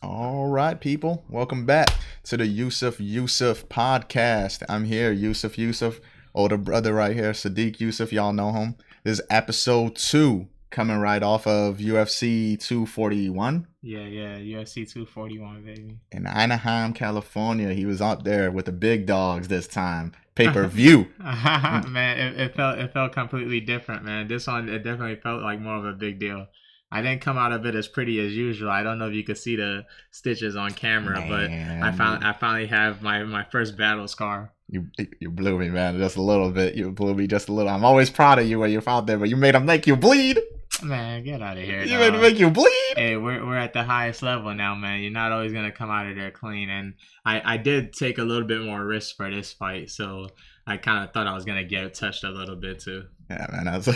All right, people. Welcome back to the Yusuff Yusuff Podcast. I'm here, Yusuff Yusuff, older brother right here, Sodiq Yusuff. Y'all know him. This is episode 2, coming right off of UFC 241. Yeah, UFC 241, baby. In Anaheim, California. He was out there with the big dogs this time. Pay-per-view. Man, it felt completely different, man. This one, it definitely felt like more of a big deal. I didn't come out of it as pretty as usual. I don't know if you could see the stitches on camera, man. But I finally have my first battle scar. You blew me, man, just a little bit. You blew me just a little. I'm always proud of you when you're out there, but you made them make you bleed. Man, get out of here. You made them make you bleed. Hey, we're at the highest level now, man. You're not always gonna come out of there clean. And I did take a little bit more risk for this fight, so I kind of thought I was gonna get touched a little bit too. Yeah, man, that's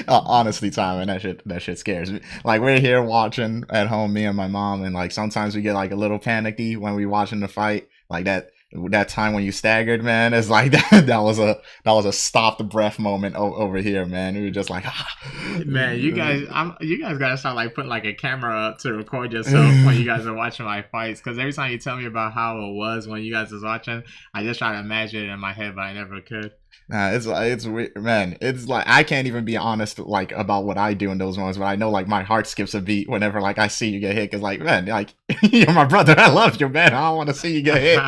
honestly, time, and that shit scares me. Like, we're here watching at home, me and my mom, and like sometimes we get like a little panicky when we watching the fight. Like that time when you staggered, man, it's like that was a stop the breath moment over here, man. We were just like, man, you guys gotta start like putting like a camera up to record yourself when you guys are watching my fights, because every time you tell me about how it was when you guys was watching, I just try to imagine it in my head, but I never could. Nah, it's weird, man. It's like I can't even be honest like about what I do in those moments, but I know like my heart skips a beat whenever like I see you get hit, because like, man, like you're my brother, I love you, man. I don't want to see you get hit.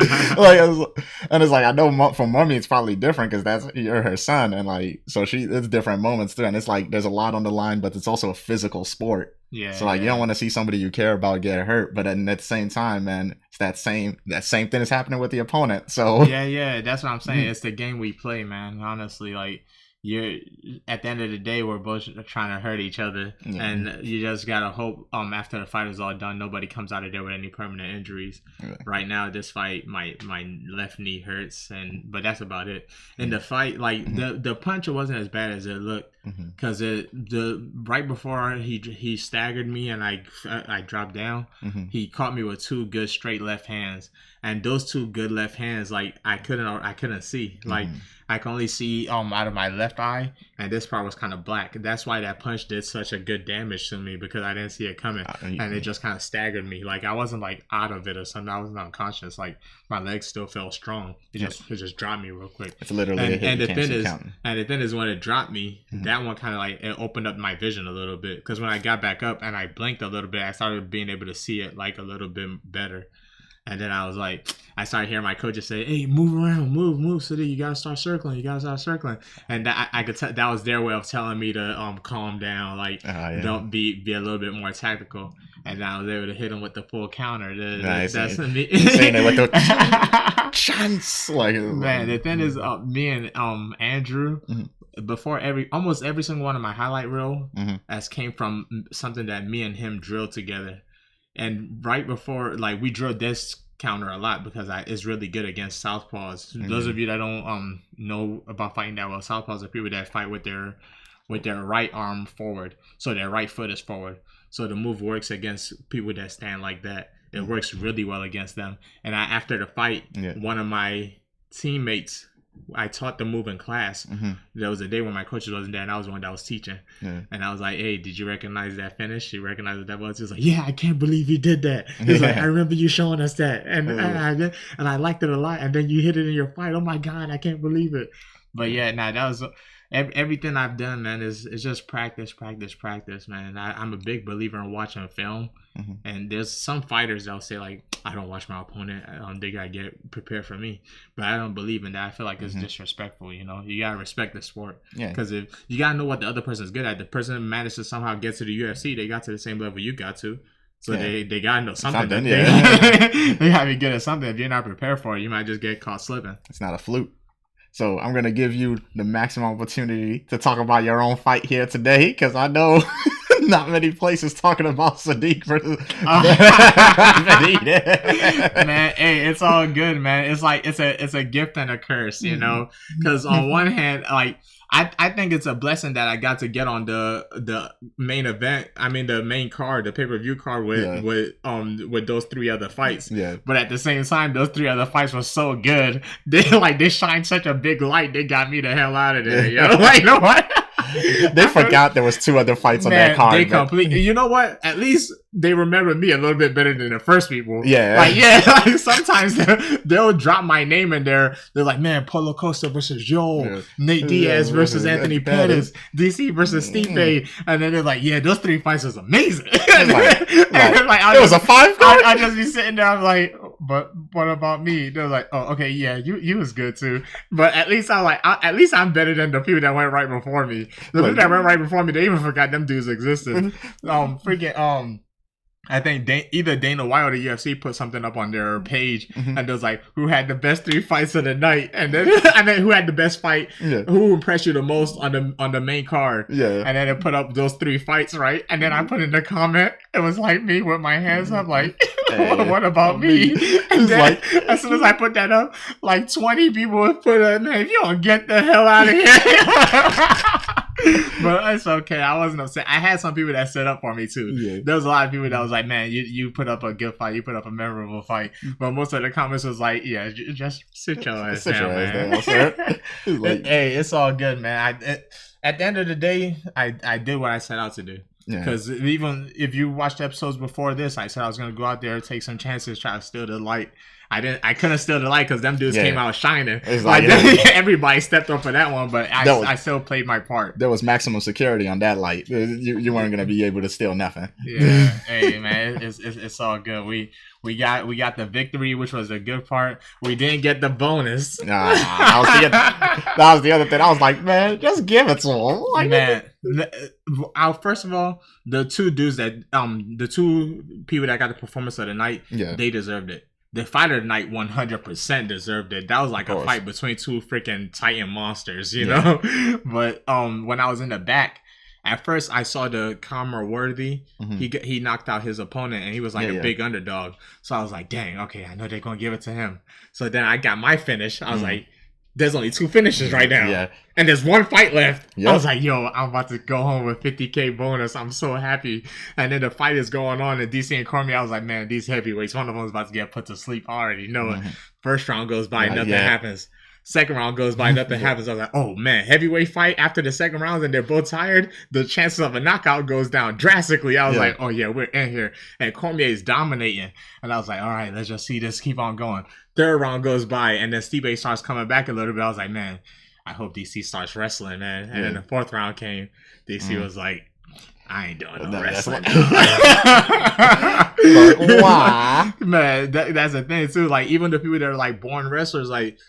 And it's like, I know for mommy it's probably different because you're her son, and like so it's different moments too, and it's like there's a lot on the line, but it's also a physical sport. Yeah. So like you don't want to see somebody you care about get hurt, but then at the same time, man, it's that same thing is happening with the opponent. So yeah, that's what I'm saying. It's the game we play, man. Honestly, like you're at the end of the day, we're both trying to hurt each other, and you just gotta hope after the fight is all done, nobody comes out of there with any permanent injuries. Right now, this fight, my left knee hurts, but that's about it. In the fight, like the punch wasn't as bad as it looked, because right before he staggered me and I dropped down, he caught me with 2 good straight left hands, and those 2 good left hands, like I couldn't see, like I can only see out of my left eye, and this part was kind of black. That's why that punch did such a good damage to me, because I didn't see it coming, and it just kind of staggered me. Like I wasn't like out of it or something. I wasn't unconscious. Like my legs still felt strong. It just dropped me real quick. It's literally and the thing is when it dropped me, that one kind of like it opened up my vision a little bit, because when I got back up and I blinked a little bit, I started being able to see it like a little bit better. And then I started hearing my coaches say, "Hey, move around, move, Sodiq, you gotta start circling, And I could tell that was their way of telling me to calm down, like don't be a little bit more tactical. And I was able to hit him with the full counter. That's me saying it with the chance, like, man. The thing is, me and Andrew. Before almost every single one of my highlight reel as came from something that me and him drilled together. And right before, like, we drilled this counter a lot because it's really good against southpaws. Those of you that don't know about fighting that well, southpaws are people that fight with their right arm forward, so their right foot is forward. So the move works against people that stand like that. It works really well against them. And after the fight, one of my teammates, I taught the move in class. There was a day when my coach wasn't there, and I was the one that was teaching. And I was like, "Hey, did you recognize that finish?" She recognized what that was. She was like, "Yeah, I can't believe you did that." He's like, "I remember you showing us that, and I liked it a lot. And then you hit it in your fight. Oh my God, I can't believe it." But yeah, that was everything I've done, man. Is just practice, man. I'm a big believer in watching film. And there's some fighters that'll say like, "I don't watch my opponent. They gotta get prepared for me." But I don't believe in that. I feel like it's disrespectful. You know, you gotta respect the sport. Because if you gotta know what the other person's good at. The person managed to somehow get to the UFC. They got to the same level you got to. So they gotta know something. They gotta be good at something. If you're not prepared for it, you might just get caught slipping. It's not a fluke. So I'm gonna give you the maximum opportunity to talk about your own fight here today, because I know not many places talking about Sodiq versus man. Hey, it's all good, man. It's like it's a gift and a curse, you know. Because on one hand, like I think it's a blessing that I got to get on the main event. I mean, the main card, the pay-per-view card with those 3 other fights. But at the same time, those 3 other fights were so good. They shined such a big light. They got me the hell out of there. Yo, like, you know what? They forgot there was 2 other fights on that card. They completely. You know what? At least they remember me a little bit better than the first people. Yeah. Like sometimes they'll drop my name in there. They're like, man, Paulo Costa versus Joel, Nate Diaz versus Anthony Pettis, DC versus Stipe, and then they're like, yeah, those 3 fights was amazing. It was a 5 card. I just be sitting there. I'm like, but what about me? They're like, oh, okay, yeah, you was good too. But at least I'm better than the people that went right before me. The people that went right before me, they even forgot them dudes existed. I think either Dana White or the UFC put something up on their page, and it was like, who had the best 3 fights of the night, and then who had the best fight, who impressed you the most on the main card, and then it put up those 3 fights, right? And then I put in the comment, it was like me with my hands up, like, what about me? And then, as soon as I put that up, like 20 people would put up, man, if you don't get the hell out of here. But it's okay. I wasn't upset. I had some people that set up for me too. Yeah. There was a lot of people that was like, man, you put up a good fight. You put up a memorable fight. But most of the comments was like, yeah, just sit your ass down, man. Hey, it's all good, man. At the end of the day, I did what I set out to do. Because even if you watched episodes before this, I said I was going to go out there, take some chances, try to steal the light. I couldn't steal the light because them dudes came out shining. Like everybody stepped up for that one, but I still played my part. There was maximum security on that light. You weren't gonna be able to steal nothing. Yeah, hey man, it's all good. We got the victory, which was a good part. We didn't get the bonus. That was the other thing. I was like, man, just give it to him. Like, man, first of all, the 2 dudes that the 2 people that got the performance of the night, they deserved it. The fight of the night 100% deserved it. That was like a fight between 2 freaking Titan monsters, you know? But when I was in the back, at first I saw the Conor Worthy. He knocked out his opponent and he was like a big underdog. So I was like, dang, okay, I know they're going to give it to him. So then I got my finish. I was like, there's only 2 finishes right now. And there's 1 fight left. I was like, yo, I'm about to go home with 50K bonus. I'm so happy. And then the fight is going on in DC and Cormier. I was like, man, these heavyweights, one of them is about to get put to sleep. I already know it. First round goes by, nothing happens. Second round goes by, nothing happens. I was like, oh man, heavyweight fight after the second round and they're both tired. The chances of a knockout goes down drastically. I was like, oh yeah, we're in here. And Cormier is dominating. And I was like, all right, let's just see this keep on going. Third round goes by and then Stipe starts coming back a little bit. I was like, man, I hope DC starts wrestling, man. And then the 4th round came. DC was like, I ain't doing no wrestling. Why? Man, that's the thing too. Like even the people that are like born wrestlers, like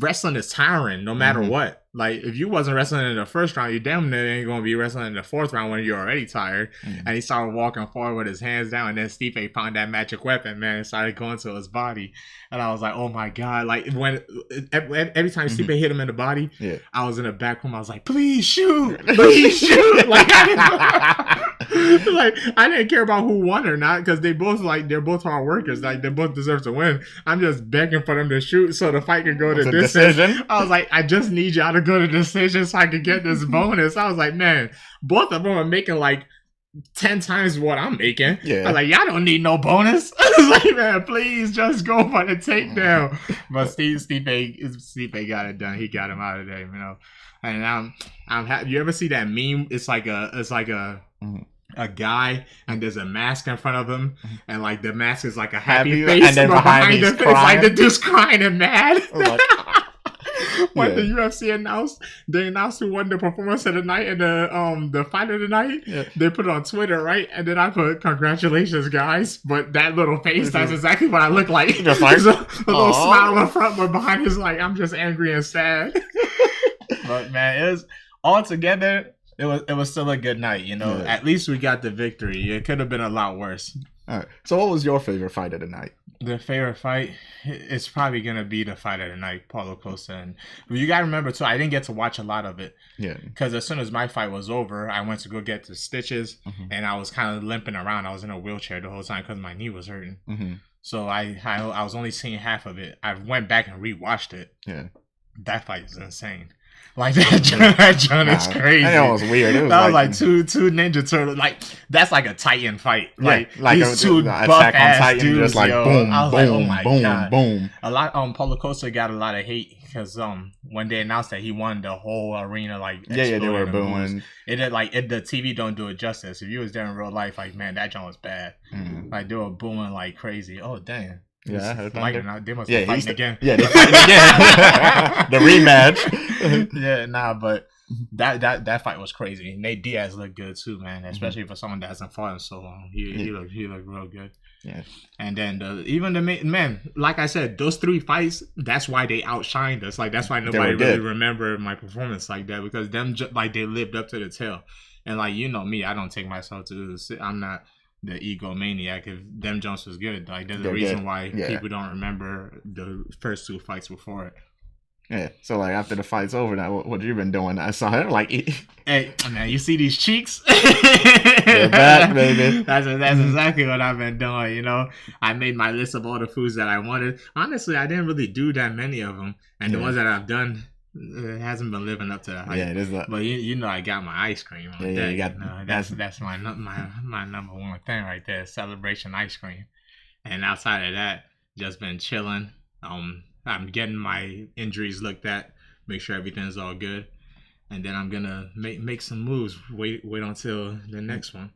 wrestling is tiring no matter what. Like if you wasn't wrestling in the first round, you damn near ain't gonna be wrestling in the 4th round when you're already tired. And he started walking forward with his hands down, and then Stipe found that magic weapon, man, and started going to his body. And I was like, oh my god! Like when every time Stipe hit him in the body, I was in the back room. I was like, please shoot, please shoot! Like I didn't care about who won or not because they're both hard workers. Like they both deserve to win. I'm just begging for them to shoot so the fight can go to decision. I was like, I just need y'all to go to decision so I could get this bonus. I was like, man, both of them are making like 10 times what I'm making. I was like, y'all don't need no bonus. I was like, man, please just go for the takedown. But Stipe got it done. He got him out of there, you know. And I'm happy. You ever see that meme? It's like a guy and there's a mask in front of him and like the mask is like a happy face and then behind him it's like the dude's crying and mad. When the UFC announced who won the performance of the night and the fight of the night, they put it on Twitter, right? And then I put congratulations, guys. But that little face, that's exactly what I look like. Just like a little smile in front, but behind is like I'm just angry and sad. But man, it was all together. It was still a good night, you know. At least we got the victory. It could have been a lot worse. All right. So what was your favorite fight of the night? The favorite fight, it's probably going to be the fight of the night, Paulo Costa. And you got to remember, too, I didn't get to watch a lot of it. Because as soon as my fight was over, I went to go get the stitches, and I was kind of limping around. I was in a wheelchair the whole time because my knee was hurting. So I was only seeing half of it. I went back and rewatched it. That fight is insane. Like that joint is crazy. That was weird. It was that was like two Ninja Turtles. Like that's like a Titan fight. Like these two buff ass dudes. Just like boom, I was like, oh my god, boom. A lot. Paulo Costa got a lot of hate because when they announced that he won, the whole arena like they were booing. It did like the TV don't do it justice. If you was there in real life, like man, that joint was bad. Like they were booing like crazy. Oh dang. Yeah, I heard they must be fighting again. Yeah, they're fighting again. The rematch. Yeah, but that fight was crazy. Nate Diaz looked good too, man. Especially for someone that hasn't fought in so long. He looked real good. Yeah. And then even the man, like I said, those 3 fights. That's why they outshined us. Like that's why nobody really remembered my performance like that because them like they lived up to the tale. And like you know me, I don't take myself to. I'm not the egomaniac. If them Jones was good, like there's a reason why people don't remember the first 2 fights before it. Yeah, so like after the fight's over, now what you been doing? I saw her like, hey man, you see these cheeks? They're back, baby. That's exactly what I've been doing. You know, I made my list of all the foods that I wanted. Honestly, I didn't really do that many of them, and the ones that I've done. It hasn't been living up to that hype. Yeah, it is. But you know, I got my ice cream on deck. You got, that's my number one thing right there. Celebration ice cream. And outside of that, just been chilling. I'm getting my injuries looked at, make sure everything's all good, and then I'm gonna make some moves. Wait until the next one.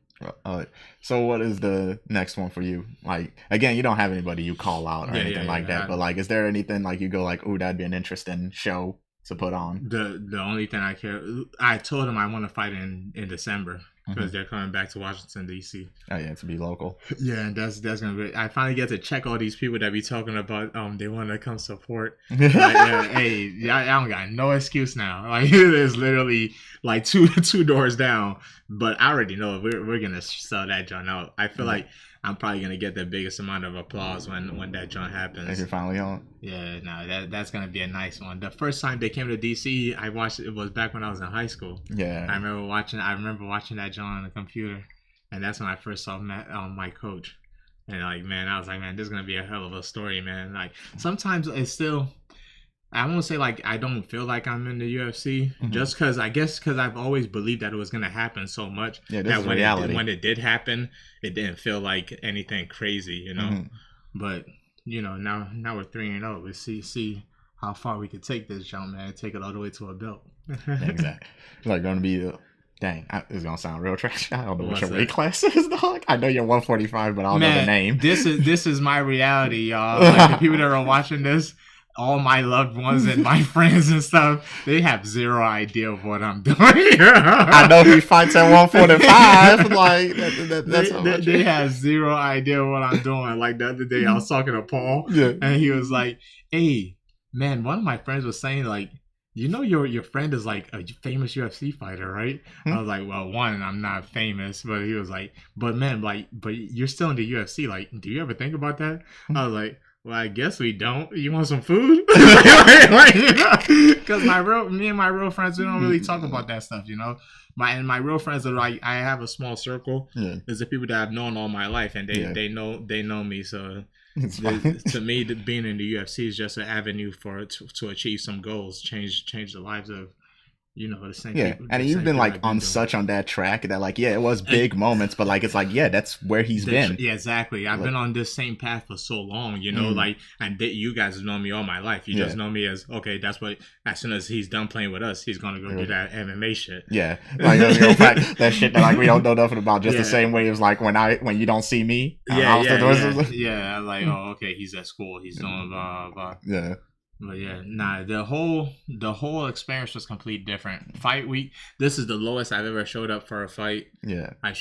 So what is the next one for you? Like again, you don't have anybody you call out or anything like that. But like, is there anything like you go like, "Ooh, that'd be an interesting show to put on"? The only thing I told him I want to fight in December because they're coming back to Washington D.C. Oh yeah, to be local. Yeah, and that's gonna be. I finally get to check all these people that be talking about they want to come support. Like, hey, I don't got no excuse now. Like it is literally like two doors down. But I already know we're gonna sell that joint out. I feel like I'm probably gonna get the biggest amount of applause when that joint happens. If you're finally on. Yeah, no, that's gonna be a nice one. The first time they came to DC, I watched it was back when I was in high school. Yeah, I remember watching that joint on the computer, and that's when I first saw my coach. And like, man, I was like, man, this is gonna be a hell of a story, man. Like sometimes it's still. I won't say like I don't feel like I'm in the UFC just because I've always believed that it was gonna happen so much that when it did happen, it didn't feel like anything crazy, you know. But you know now we're 3-0. We see how far we could take this jump, man. Take it all the way to a belt. Exactly. Like gonna be dang. It's gonna sound real trash. I don't know what your weight class is, dog. I know you're 145, but I don't know the name. This is my reality, y'all. Like the people that are watching this. All my loved ones and my friends and stuff, they have zero idea of what I'm doing. I know he fights at 145. Like that's they have zero idea what I'm doing. Like the other day, I was talking to Paul, and he was like, "Hey, man, one of my friends was saying like, you know, your friend is like a famous UFC fighter, right?" I was like, "Well, one, I'm not famous," but he was like, "But man, but you're still in the UFC. Like, do you ever think about that?" I was like. Well, I guess we don't. You want some food? Because me and my real friends, we don't really talk about that stuff, you know. My real friends are like, I have a small circle. There's the people that I've known all my life, and they know me. So to me, being in the UFC is just an avenue to achieve some goals, change the lives of. You know, the same people. And you've been like on that track that like, it was big moments, but like, it's like, that's where he's been. Yeah, exactly. I've been on this same path for so long, you know, like, and you guys have known me all my life. You just know me as, okay, that's what, as soon as he's done playing with us, he's going to go do that MMA shit. Yeah. Like, that shit that like we don't know nothing about, just the same way as like when you don't see me. Yeah. Like, oh, okay, he's at school. He's doing blah, blah. Yeah. But yeah, the whole experience was completely different. Fight week, this is the lowest I've ever showed up for a fight. Yeah. I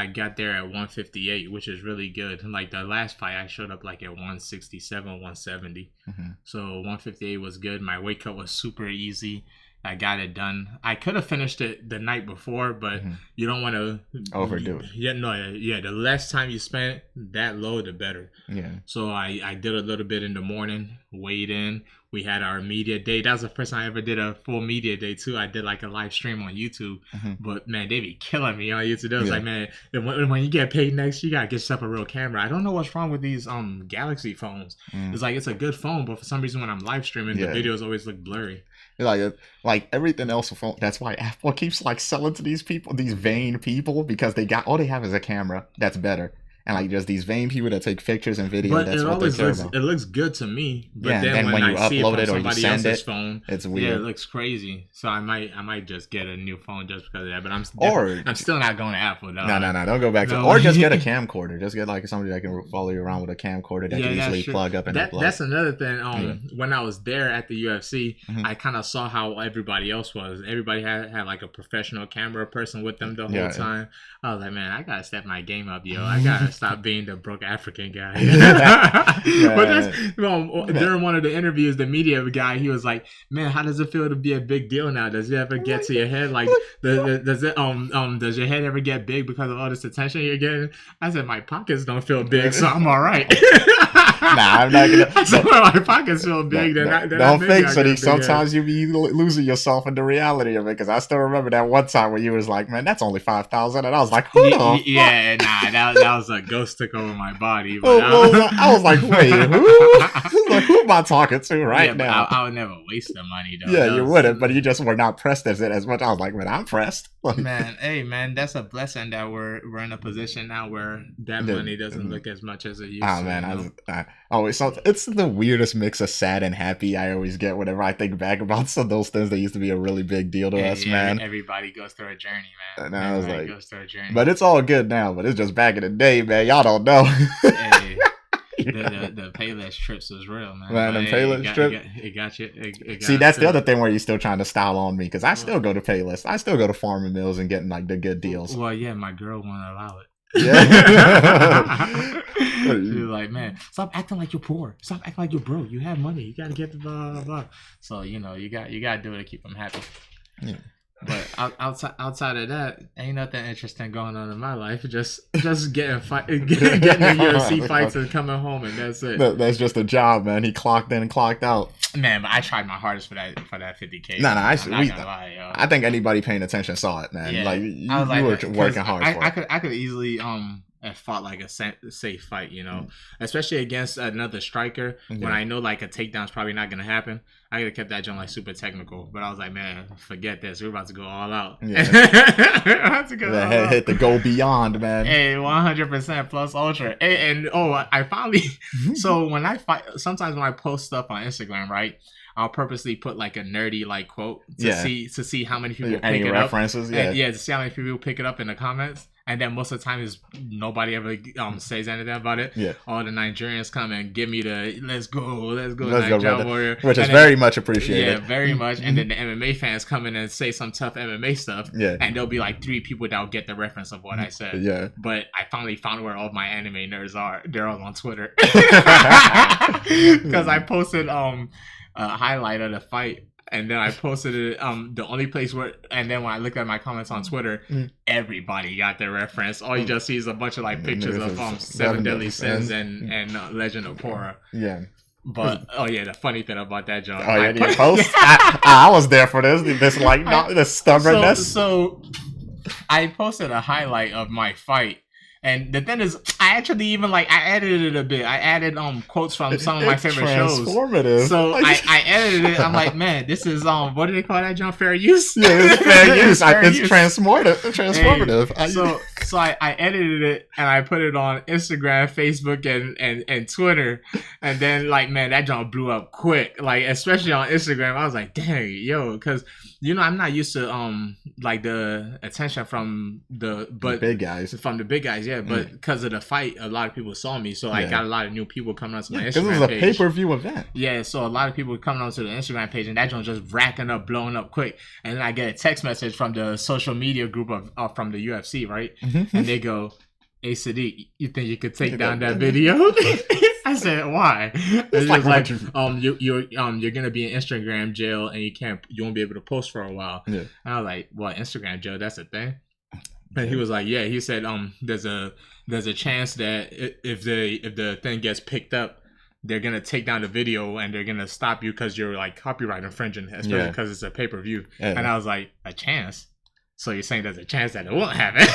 got there at 158, which is really good. Like the last fight, I showed up like at 167, 170. So 158 was good. My weight cut was super easy. I got it done. I could have finished it the night before, but you don't want to overdo it. Yeah, the less time you spend that low, the better. Yeah. So I did a little bit in the morning, weighed in. We had our media day. That was the first time I ever did a full media day too. I did like a live stream on YouTube, but man, they be killing me on YouTube. They was like, man, when you get paid next, you gotta get yourself a real camera. I don't know what's wrong with these Galaxy phones. It's like it's a good phone, but for some reason when I'm live streaming, the videos always look blurry. Like everything else. That's why Apple keeps like selling to these people, these vain people, because they got all they have is a camera that's better. And like just these vain people that take pictures and video. But that's it what always they care looks about. It looks good to me. But Yeah, then when you I see it upload from it or you somebody send else's it, phone, it's weird. Yeah, it looks crazy. So I might just get a new phone just because of that. But I'm still not going to Apple though. No, don't go back to. Or just get a camcorder. Just get like somebody that can follow you around with a camcorder that can easily plug up and upload. That's another thing. When I was there at the UFC, I kind of saw how everybody else was. Everybody had like a professional camera person with them the whole time. I was like, man, I gotta step my game up, yo. I gotta stop being the broke African guy. But that's during one of the interviews, the media guy, he was like, man, how does it feel to be a big deal now? Does it ever get to your head? Like, does your head ever get big because of all this attention you're getting? I said, my pockets don't feel big, so I'm all right. Nah, I'm not gonna. So when my pockets feel big, don't think so. Sometimes you be losing yourself in the reality of it. Because I still remember that one time when you was like, "Man, that's only 5,000," and I was like, "Hold on." Yeah, nah, that was a ghost took over my body. But I was like, "Wait, who? Like, who am I talking to now?" I would never waste the money though. Yeah, you wouldn't, but you just were not pressed as much. I was like, "Man, I'm pressed." Man, that's a blessing that we're in a position now where that money doesn't look as much as it used to. Oh man, it's the weirdest mix of sad and happy I always get whenever I think back about some of those things that used to be a really big deal to us, man. Everybody goes through a journey, man. And I was like, goes through a journey. But it's all good now. But it's just back in the day, man. Y'all don't know. The Payless trips was real, man. Man, the Payless trip. It got you. See, that's the other thing where you're still trying to style on me because I still go to Payless. I still go to Farm and Mills and getting like the good deals. Well, yeah, my girl won't allow it. Yeah. She was like, man, stop acting like you're poor. Stop acting like you're broke. You have money. You gotta get the blah blah blah. So you gotta do it to keep them happy. Yeah. But outside of that, ain't nothing interesting going on in my life. Just getting the UFC fights and coming home, and that's it. That's just a job, man. He clocked in and clocked out. Man, but I tried my hardest for that 50K. I think anybody paying attention saw it, man. Yeah. Like you were working hard for it. I could easily fought like a safe fight, especially against another striker when I know like a takedown's probably not gonna happen. I could have kept that joint like super technical, but I was like, man, forget this. We're about to go all out. Yeah. Hit the go beyond, man. Hey, 100% plus ultra. Hey, I finally. So when I fight, sometimes when I post stuff on Instagram, right, I'll purposely put like a nerdy like quote to see how many people pick it references, up. To see how many people pick it up in the comments. And then most of the time is nobody ever says anything about it. Yeah. All the Nigerians come and give me the let's go Nigeria Warrior, which is very much appreciated. Yeah, very much. And then the MMA fans come in and say some tough MMA stuff. Yeah. And there'll be like 3 people that'll get the reference of what I said. Yeah. But I finally found where all my anime nerds are. They're all on Twitter because I posted a highlight of the fight. And then I posted it, the only place where, and then when I looked at my comments on Twitter, everybody got their reference. All you just see is a bunch of like pictures of 7 Deadly Sins and Legend of Korra. Yeah. But the funny thing about that, John. Oh yeah, you post? I was there for this. This stubbornness. So I posted a highlight of my fight. And the thing is, I actually even I edited it a bit. I added quotes from some of my favorite shows. Transformative. So I edited it. I'm like, man, this is what do they call that, John? Fair use. Yeah, it's fair use. It's transformative. Hey, so I edited it and I put it on Instagram, Facebook, and Twitter. And then man, that John blew up quick. Like especially on Instagram, I was like, dang, yo, because I'm not used to the attention from the big guys. From the big guys. Yeah, but because of the fight, a lot of people saw me, so I got a lot of new people coming onto my Instagram page. Because it was a pay-per-view event. Yeah, so a lot of people coming onto the Instagram page, and that joint just racking up, blowing up quick. And then I get a text message from the social media group of from the UFC, right? And they go, "Hey Sodiq, you think you could take down that video?" I said, "Why?" It's like you're gonna be in Instagram jail, and you won't be able to post for a while. Yeah. And I was like, "What, Instagram jail? That's a thing?" And he was like, yeah, he said, there's a chance that if the thing gets picked up, they're going to take down the video and they're going to stop you because you're like copyright infringing, especially because it's a pay-per-view. Yeah. And I was like, a chance? So you're saying there's a chance that it won't happen?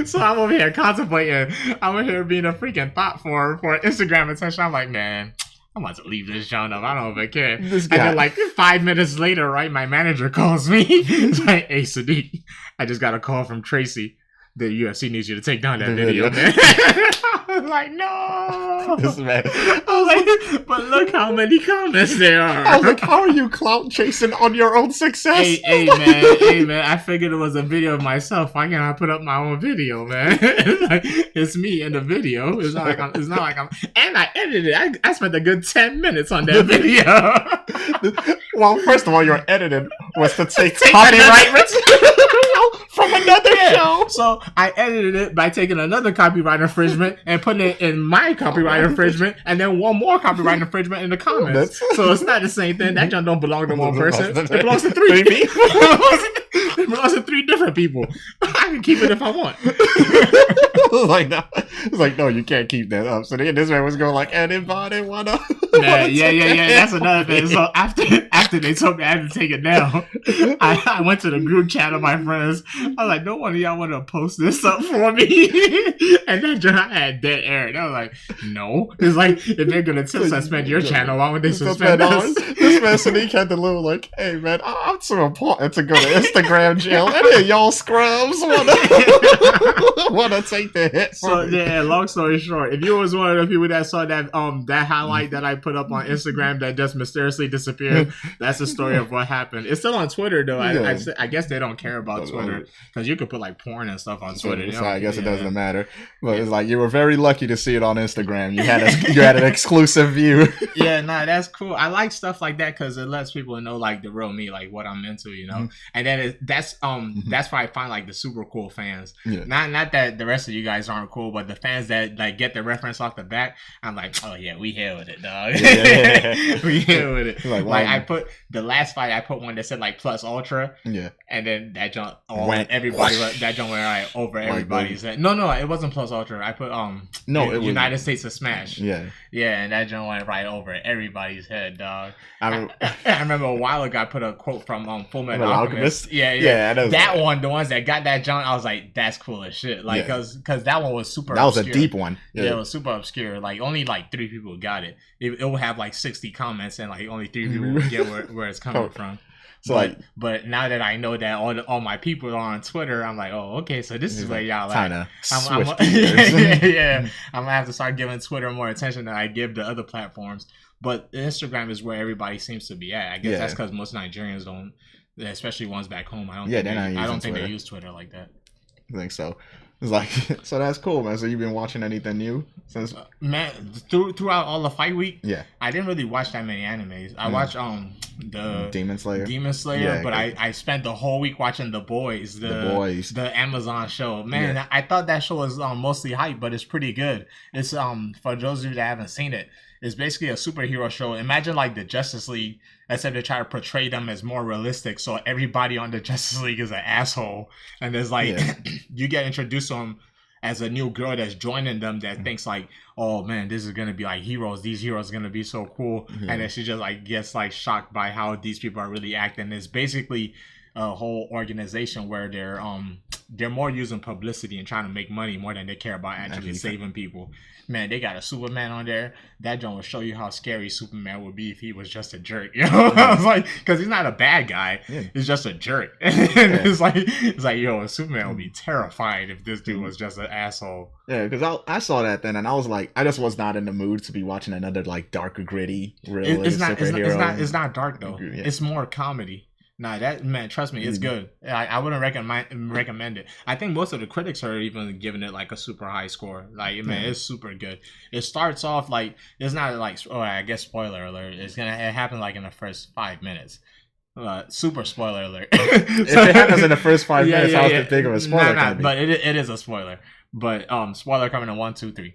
So I'm over here contemplating. I'm over here being a freaking thought for Instagram attention. I'm like, man, I'm about to leave this joint up. I don't even care. This guy. And then like 5 minutes later, right, my manager calls me. He's like, hey, Sodiq, I just got a call from Tracy. The UFC needs you to take down that video, man. I was like, no. This man. I was like, but look how many comments there are. I was like, how are you clout chasing on your own success? Hey, man. I figured it was a video of myself. Why can't I put up my own video, man? It's me in the video. It's not like I'm. And I edited it. I spent a good 10 minutes on that video. Well, first of all, your editing was to take copyright material from another show. So I edited it by taking another copyright infringement and putting it in my copyright infringement, and then one more copyright infringement in the comments. So it's not the same thing. That don't belong to one person. It belongs to 3 people. It belongs to 3 different people. I can keep it if I want. It's like, no, you can't keep that up. So then this man was going like, anybody wanna? Yeah. That's another thing. So after they told me I had to take it down, I went to the group chat of my friends. I was like, no one of y'all want to post this up for me? And then I had dead air. And I was like, no. It's like, if they're gonna suspend your channel, why would they suspend us? This man Sodiq had the little like, hey man, I'm so important to go to Instagram jail. And then y'all scrubs wanna take the hit. So yeah, long story short, if you was one of the people that saw that that highlight that I put up on Instagram that just mysteriously disappeared, that's the story of what happened. It's still on Twitter though. I guess they don't care about Twitter because you could put like porn and stuff on Twitter. So I guess it doesn't matter. But it's like you were very lucky to see it on Instagram. You had an exclusive view. Yeah, that's cool. I like stuff like that because it lets people know like the real me, like what I'm into, you know. And then that's why I find like the super cool fans. Yeah. Not that the rest of you guys aren't cool, but the fans that like get the reference off the back, I'm like, oh yeah, we here with it, dog. Yeah. We here with it. Like I put the last fight, I put one that said like plus ultra. Yeah. And then that jump everybody that jump went right over everybody's head. No, it wasn't plus ultra. I put United States of Smash. Yeah. Yeah, and that jump went right over everybody's head, dog. I remember a while ago I put a quote from Full Metal Alchemist. Yeah. That one, the ones that got that jump, I was like, that's cool as shit. Like, cause that one was super. That was obscure. A deep one. Yeah, it was super obscure. Like only like 3 people got it. It will have like 60 comments and like only 3 people would get where it's coming from. So but now that I know that all my people are on Twitter, I'm like, oh, okay, so this is where y'all at. I'm gonna have to start giving Twitter more attention than I give the other platforms. But Instagram is where everybody seems to be at. I guess that's because most Nigerians don't, especially ones back home. I don't think they use Twitter like that. I think so. It's like, so that's cool, man. So you've been watching anything new since? Man, throughout all the fight week, I didn't really watch that many animes. I watched the Demon Slayer, but I spent the whole week watching The Boys, the Amazon show. Man, I thought that show was mostly hype, but it's pretty good. It's for those of you that haven't seen it, it's basically a superhero show. Imagine like the Justice League, except they try to portray them as more realistic. So everybody on the Justice League is an asshole. And there's like, you get introduced to them as a new girl that's joining them that thinks like, oh man, this is going to be like heroes. These heroes are going to be so cool. And then she just like gets like shocked by how these people are really acting. It's basically a whole organization where they're more using publicity and trying to make money more than they care about actually saving people. Man, they got a Superman on there. That joint will show you how scary Superman would be if he was just a jerk. You know, I was like, because he's not a bad guy. He's just a jerk. It's like, yo, Superman would be terrified if this dude was just an asshole. Yeah, because I saw that then, and I was like, I just was not in the mood to be watching another like darker, gritty, realistic superhero. It's not dark though. Yeah. It's more comedy. Nah, that man, trust me, it's good. I wouldn't recommend it. I think most of the critics are even giving it like a super high score. Like, man, it's super good. It starts off like it's not like I guess spoiler alert. It happens like in the first 5 minutes. Super spoiler alert. If it happens in the first 5 minutes, how's the big of a spoiler? But it is a spoiler. But spoiler coming in 1, 2, 3.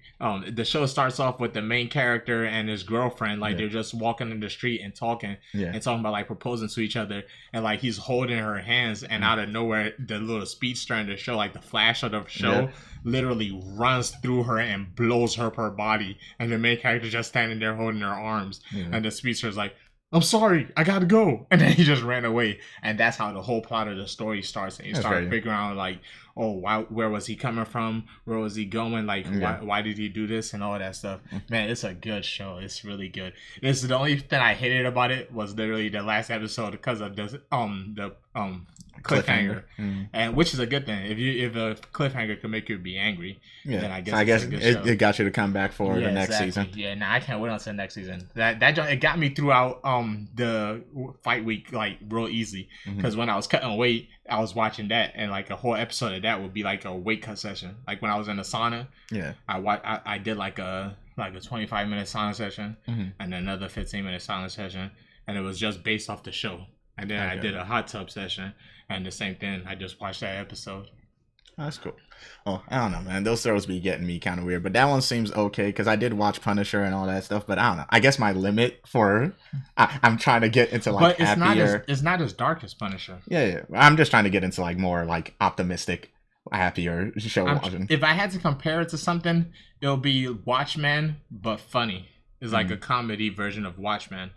The show starts off with the main character and his girlfriend, like they're just walking in the street and talking about like proposing to each other, and like he's holding her hands, and out of nowhere the little speedster in the show, like the flash of the show, literally runs through her and blows her body, and the main character just standing there holding her arms, and the speedster's like, I'm sorry, I gotta go. And then he just ran away. And that's how the whole plot of the story starts. And you start figuring out, like, oh, where was he coming from? Where was he going? Like, why did he do this? And all that stuff. Man, it's a good show. It's really good. It's the only thing I hated about it was literally the last episode because of the cliffhanger. And which is a good thing. If a cliffhanger can make you be angry, then I guess it got you to come back for the next season. Yeah, I can't wait until next season. It got me throughout the fight week like real easy, because when I was cutting weight, I was watching that, and like a whole episode of that would be like a weight cut session. Like when I was in the sauna, I did like a 25-minute sauna session and then another 15-minute sauna session, and it was just based off the show. And then I did a hot tub session, and the same thing. I just watched that episode. That's cool. Oh, I don't know, man. Those shows be getting me kind of weird, but that one seems okay because I did watch Punisher and all that stuff. But I don't know. I guess my limit for I'm trying to get into like but happier. It's not as dark as Punisher. Yeah. I'm just trying to get into like more like optimistic, happier show watching. If I had to compare it to something, it'll be Watchmen, but funny. It's like a comedy version of Watchmen.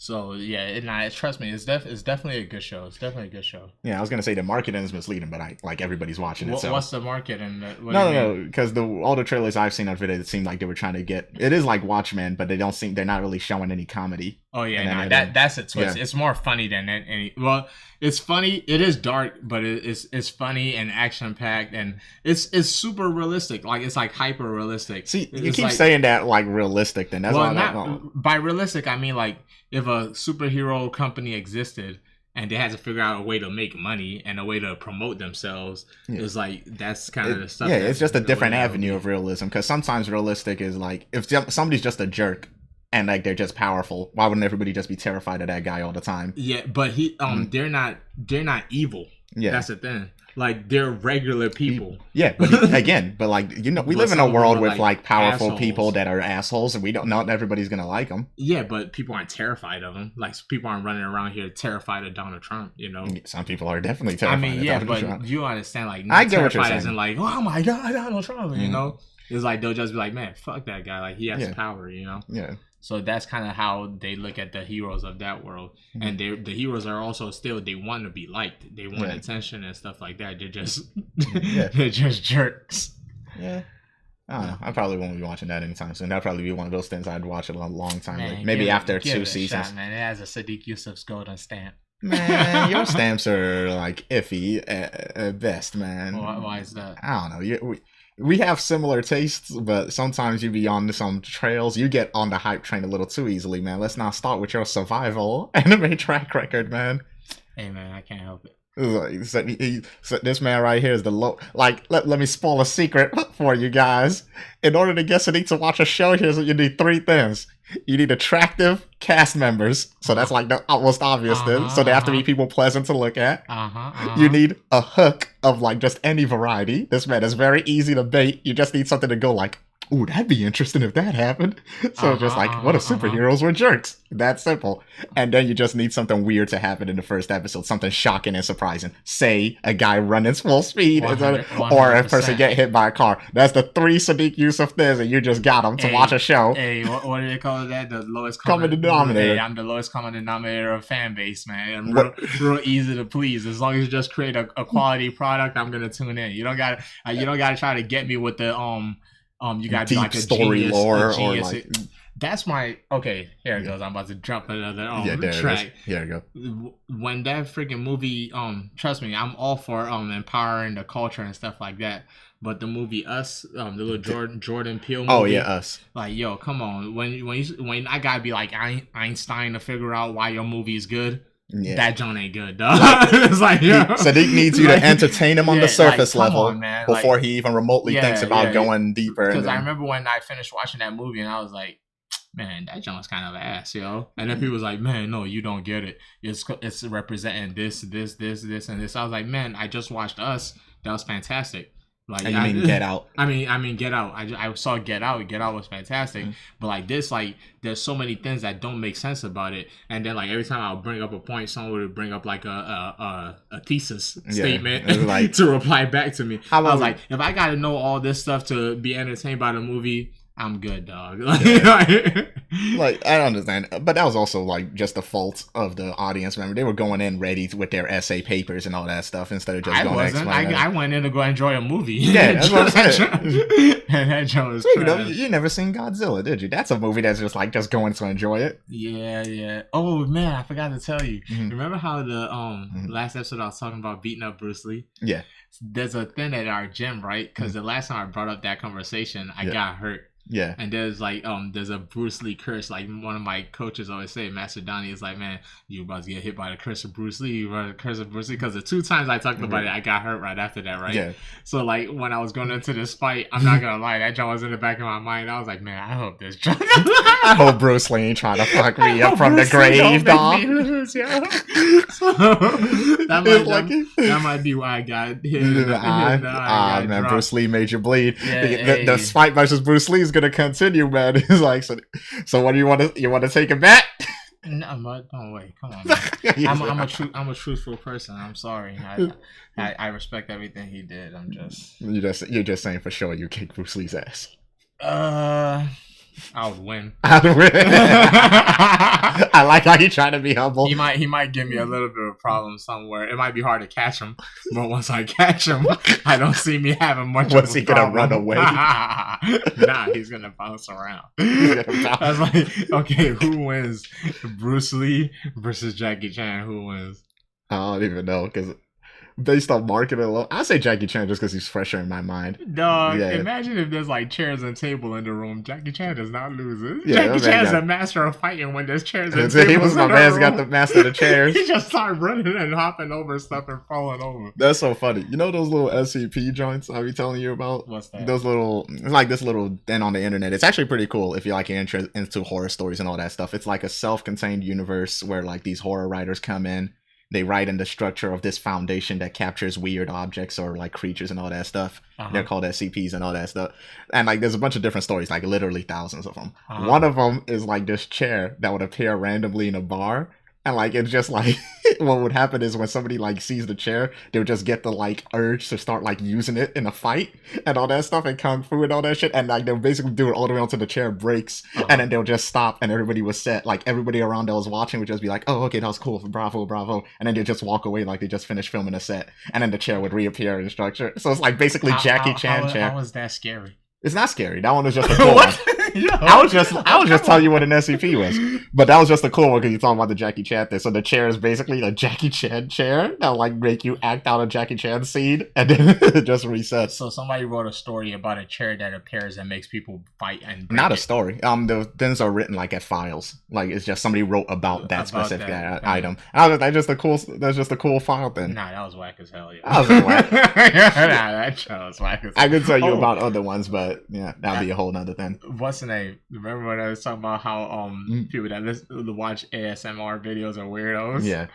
So yeah, trust me, it's definitely a good show. It's definitely a good show. Yeah, I was gonna say the marketing is misleading, but like everybody's watching it. So. What's the marketing? No, because all the trailers I've seen of it seemed like they were trying to get. It is like Watchmen, but they're not really showing any comedy. Oh yeah, that's a twist. Yeah. It's more funny than any. Well, it's funny. It is dark, but it's funny and action packed, and it's super realistic. Like it's like hyper realistic. See, you keep saying that like realistic. Then that's by realistic I mean like if a superhero company existed and they had to figure out a way to make money and a way to promote themselves, it's like that's kind of the stuff. Yeah, it's just a different avenue of realism, because sometimes realistic is like if somebody's just a jerk and like they're just powerful, why wouldn't everybody just be terrified of that guy all the time? Yeah, but they're not evil. Yeah, that's the thing. Like they're regular people. Yeah, but we live in a world with like powerful assholes. People that are assholes, and not everybody's gonna like them. Yeah, but people aren't terrified of them. Like people aren't running around here terrified of Donald Trump. You know, some people are definitely terrified. of Donald Trump. You understand? Like I get what you're saying. Isn't like, oh my god, Donald Trump. You know, it's like they'll just be like, man, fuck that guy. Like he has power. You know. Yeah. So that's kind of how they look at the heroes of that world. And the heroes are also still, they want to be liked. They want attention and stuff like that. They're just they're just jerks. Yeah. I don't know. I probably won't be watching that anytime soon. That'll probably be one of those things I'd watch in a long time. Man, like maybe after 2 seasons. Shot, man. It has a Sodiq Yusuff's golden stamp. Man, your stamps are like iffy at best, man. Why is that? I don't know. We have similar tastes, but sometimes you be on some trails. You get on the hype train a little too easily, man. Let's not start with your survival anime track record, man. Hey, man, I can't help it. So this man right here is the low. Like, let me spoil a secret for you guys. In order to get Sodiq to watch a show, here's what you need: 3 things. You need attractive cast members. So that's like the most obvious thing. So they have to be people pleasant to look at. You need a hook of like just any variety. This man is very easy to bait. You just need something to go like, ooh, that'd be interesting if that happened. So just like, what if superheroes were jerks? That's simple. And then you just need something weird to happen in the first episode. Something shocking and surprising. Say a guy running full speed 100%. Or a person get hit by a car. That's the 3 Sodiq Yusuff things, and you just got them to watch a show. Hey, what do they call that? The lowest common denominator. Hey, I'm the lowest common denominator of fan base, man. I'm real easy to please. As long as you just create a quality product, I'm gonna tune in. You don't gotta try to get me with the you gotta deep be like a story genius, lore a genius. or like. That's my okay. Here it goes. I'm about to jump another track. Here we go. When that freaking movie, trust me, I'm all for empowering the culture and stuff like that. But the movie Us, the little Jordan Peele movie. Oh yeah, Us. Like yo, come on. When I gotta be like Einstein to figure out why your movie is good. Yeah. That joint ain't good, dog. It's like, Sodiq needs you to entertain him on the surface level on, before he even remotely thinks about going deeper. Because I remember when I finished watching that movie and I was like, man, that joint's kind of ass, yo. And then people was like, man, no, you don't get it. It's representing this, and this. I was like, man, I just watched Us. That was fantastic. Like, and you mean Get Out? I mean Get Out. I saw Get Out. Get Out was fantastic. But like this, like there's so many things that don't make sense about it. And then like every time I'll bring up a point, someone would bring up like a thesis statement like, to reply back to me. I was like, if I got to know all this stuff to be entertained by the movie, I'm good, dog. Like, I don't understand, but that was also like just the fault of the audience member. They were going in ready with their essay papers and all that stuff instead of just I going wasn't. to explain. I went in to go enjoy a movie. Yeah, that's what I'm saying. And that show was you never seen Godzilla, did you? That's a movie that's just like just going to enjoy it. Yeah. Oh man, I forgot to tell you. Remember how the last episode I was talking about beating up Bruce Lee? Yeah. There's a thing at our gym, right? Because the last time I brought up that conversation, I got hurt. Yeah. And there's like there's a Bruce Lee curse. Like one of my coaches always say, Master Donnie is like, man, you about to get hit by the curse of Bruce Lee. You about the curse of Bruce Lee. Because the 2 times I talked about it, I got hurt right after that, right? Yeah. So like when I was going into this fight, I'm not gonna lie, that joke was in the back of my mind. I was like, man, I hope this joke. I hope Bruce Lee ain't trying to fuck me up from the grave, dog. That might be why I got hit in the eye. Man, Bruce Lee made you bleed. Yeah, the fight versus Bruce Lee is gonna continue, man. He's like, so what do you want to take it back? No, don't wait. Come on, man. I'm a truthful person. I'm sorry. I respect everything he did. You're just saying for sure you kick Bruce Lee's ass. I would win. I like how you trying to be humble. He might give me a little bit of a problem somewhere. It might be hard to catch him, but once I catch him, I don't see me having much. What's of a he gonna problem. run away? Nah, he's gonna bounce around. I was like, okay, who wins? Bruce Lee versus Jackie Chan. Who wins? I don't even know because based on marketing alone, I say Jackie Chan just because he's fresher in my mind. Dog, imagine if there's like chairs and table in the room. Jackie Chan does not lose it. Yeah, Jackie Chan's a master of fighting when there's chairs and tables. He was my man's got the master of the chairs. He just started running and hopping over stuff and falling over. That's so funny. You know those little SCP joints I be telling you about? What's that? Those little, it's like this little den on the internet. It's actually pretty cool if you're like into horror stories and all that stuff. It's like a self-contained universe where like these horror writers come in. They write in the structure of this foundation that captures weird objects or like creatures and all that stuff. They're called SCPs and all that stuff. And like there's a bunch of different stories, like literally thousands of them. One of them is like this chair that would appear randomly in a bar. And like it's just like what would happen is when somebody like sees the chair, they would just get the like urge to start like using it in a fight and all that stuff and kung fu and all that shit. And like they'll basically do it all the way until the chair breaks, and then they'll just stop and everybody was set. Like everybody around that was watching would just be like, "Oh, okay, that was cool, bravo," and then they just walk away like they just finished filming a set, and then the chair would reappear in structure. So it's like basically Jackie Chan chair. How was that scary? It's not scary. That one was just a cool one. I was just telling you what an SCP was, but that was just a cool one because you're talking about the Jackie Chan thing. So the chair is basically a Jackie Chan chair that'll like make you act out a Jackie Chan scene, and then it just resets. So somebody wrote a story about a chair that appears and makes people fight and not a story. The things are written like at files. Like it's just somebody wrote about that specific item. That's just a cool file thing. Nah, that was whack as hell. Yeah. That was whack. That show was whack as hell. I could tell you about other ones, but yeah, that'd be a whole nother thing. What's the name? Remember when I was talking about how people that listen to watch ASMR videos are weirdos? Yeah.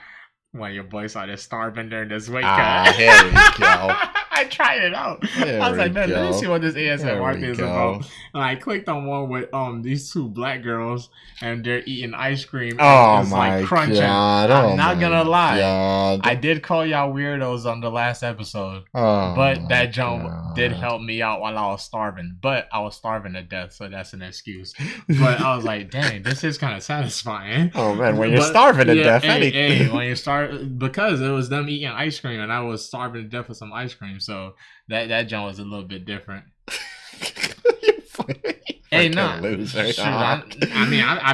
When your boy started starving during this weight cut. Here we go. I tried it out. I was like, man, let me see what this ASMR is about. And I clicked on one with these 2 black girls and they're eating ice cream. Oh and it's my like crunching. God. I'm not gonna lie. God. I did call y'all weirdos on the last episode. But that jump did help me out while I was starving. But I was starving to death, so that's an excuse. But I was like, dang, this is kind of satisfying. Oh man, when you're starving to death, hey, when you start, because it was them eating ice cream and I was starving to death for some ice cream, so that jump was a little bit different. Hey, no, I'm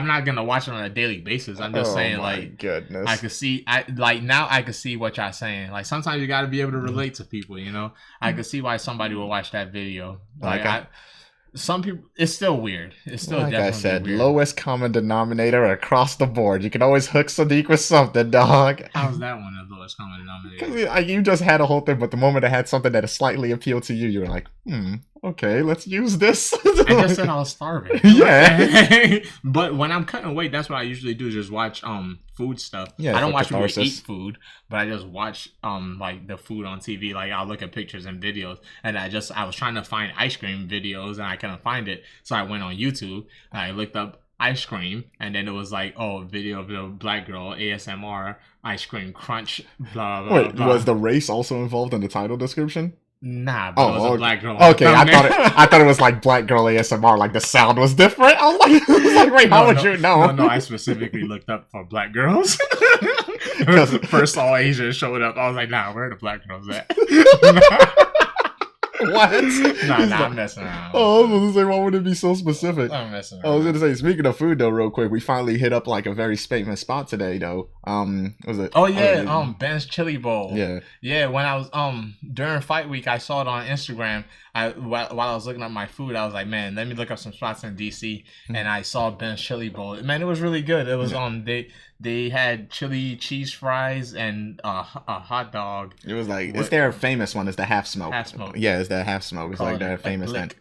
not gonna watch it on a daily basis. I'm just saying, like, goodness, I could see, now I could see what y'all saying. Like, sometimes you got to be able to relate to people, you know. I could see why somebody would watch that video. Like, some people, it's still weird. It's still like definitely I said, weird. Lowest common denominator across the board. You can always hook Sodiq with something, dog. How's that one the lowest common denominator? You just had a whole thing, but the moment I had something that slightly appealed to you, you were like, okay, let's use this. I just said I was starving. Yeah. But when I'm cutting weight, that's what I usually do, just watch food stuff. Yeah, I don't watch people eat food, but I just watch like the food on TV. Like I'll look at pictures and videos, and I was trying to find ice cream videos and I couldn't find it. So I went on YouTube and I looked up ice cream, and then it was like, a video of the black girl ASMR ice cream crunch, blah blah. Wait, blah. Was the race also involved in the title description? Nah, but it was a black girl. Okay, I thought it was like black girl ASMR. Like the sound was different. I was like, wait, how would you know? No, I specifically looked up for black girls. First all Asians showed up. I was like, nah, where are the black girls at? What? I'm messing around. Oh, I was gonna say, why would it be so specific? I'm messing around. I was gonna say, speaking of food though, real quick, we finally hit up like a very famous spot today though. Was it? Oh yeah, Ben's Chili Bowl. Yeah. When I was during fight week, I saw it on Instagram. While I was looking up my food, I was like, man, let me look up some spots in DC, and I saw Ben's Chili Bowl. Man, it was really good. It was they had chili cheese fries and a hot dog. It was like it's their famous one. It's the half smoke. Yeah, it's the half smoke. It's like their famous thing.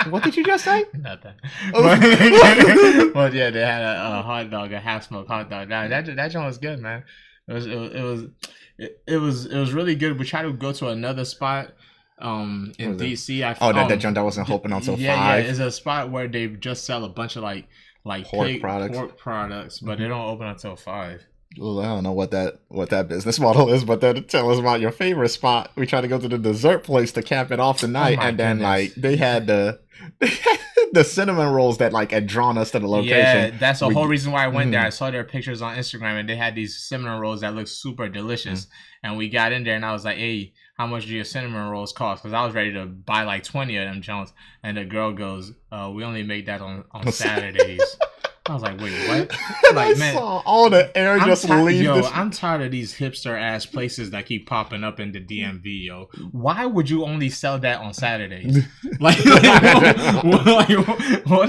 What did you just say? Nothing. But yeah, they had a hot dog, a half smoked hot dog. That joint was good, man. It was really good. We tried to go to another spot in DC. That joint that wasn't open until 5. Yeah, it's a spot where they just sell a bunch of like pork products, but they don't open until 5. Well, I don't know what that business model is, but then tell us about your favorite spot. We tried to go to the dessert place to cap it off the night, and then like they had the cinnamon rolls that like had drawn us to the location. Yeah, that's the whole reason why I went there. I saw their pictures on Instagram, and they had these cinnamon rolls that looked super delicious. And we got in there, and I was like, "Hey, how much do your cinnamon rolls cost?" Because I was ready to buy like 20 of them joints, and the girl goes, "We only make that on Saturdays." I was like, wait, what? Like, man, saw all the air just leave. I'm tired of these hipster ass places that keep popping up in the DMV, yo. Why would you only sell that on Saturdays? what